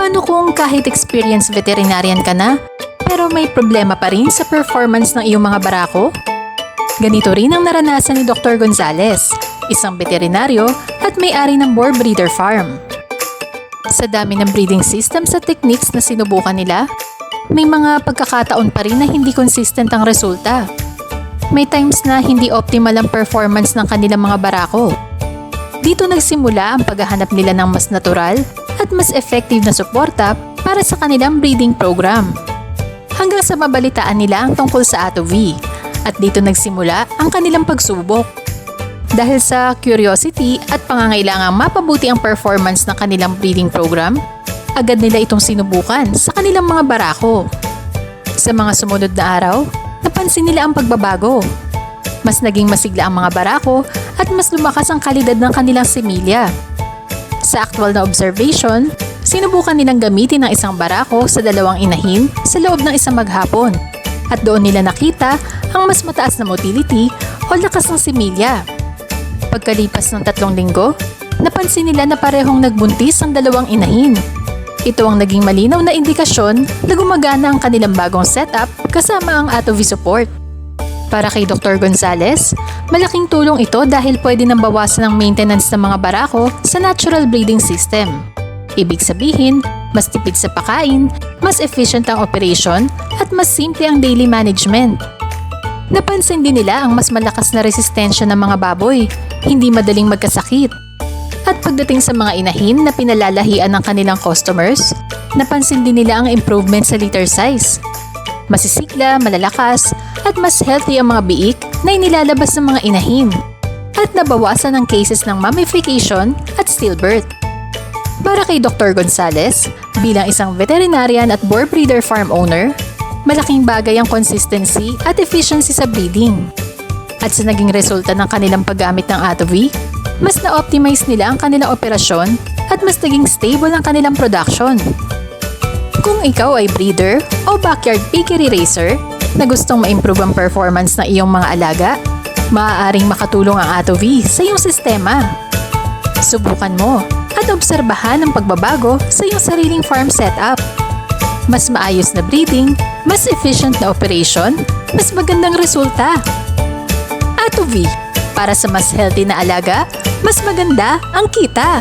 Paano kung kahit experienced veterinarian ka na, pero may problema pa rin sa performance ng iyong mga barako? Ganito rin ang naranasan ni Dr. Gonzales, isang veterinaryo at may-ari ng Boar Breeder Farm. Sa dami ng breeding systems at techniques na sinubukan nila, may mga pagkakataon pa rin na hindi consistent ang resulta. May times na hindi optimal ang performance ng kanilang mga barako. Dito nagsimula ang paghahanap nila ng mas natural at mas effective na suporta para sa kanilang breeding program. Hanggang sa mabalitaan nila ang tungkol sa AtoV, at dito nagsimula ang kanilang pagsubok. Dahil sa curiosity at pangangailangang mapabuti ang performance ng kanilang breeding program, agad nila itong sinubukan sa kanilang mga barako. Sa mga sumunod na araw, napansin nila ang pagbabago. Mas naging masigla ang mga barako at mas lumakas ang kalidad ng kanilang similya. Sa actual na observation, sinubukan nilang gamitin ang isang barako sa dalawang inahin sa loob ng isang maghapon. At doon nila nakita ang mas mataas na motility o lakas ng similya. Pagkalipas ng 3 linggo, napansin nila na parehong nagbuntis ang dalawang inahin. Ito ang naging malinaw na indikasyon na gumagana ang kanilang bagong setup kasama ang AtoV support. Para kay Dr. Gonzales, malaking tulong ito dahil pwede nang bawasan ang maintenance ng mga barako sa natural breeding system. Ibig sabihin, mas tipid sa pagkain, mas efficient ang operation, at mas simple ang daily management. Napansin din nila ang mas malakas na resistensya ng mga baboy, hindi madaling magkasakit. At pagdating sa mga inahin na pinalalahian ng kanilang customers, napansin din nila ang improvement sa litter size. Masisigla, malalakas, at mas healthy ang mga biik na inilalabas ng mga inahin. At nabawasan ang cases ng mummification at stillbirth. Para kay Dr. Gonzales, bilang isang veterinarian at boar breeder farm owner, malaking bagay ang consistency at efficiency sa breeding. At sa naging resulta ng kanilang paggamit ng AtoV, mas na-optimize nila ang kanilang operasyon at mas naging stable ang kanilang production. Kung ikaw ay breeder o backyard piggery raiser na gustong ma-improve ang performance ng iyong mga alaga, maaaring makatulong ang AtoV sa iyong sistema. Subukan mo at obserbahan ang pagbabago sa iyong sariling farm setup. Mas maayos na breeding, mas efficient na operation, mas magandang resulta. AtoV, para sa mas healthy na alaga, mas maganda ang kita.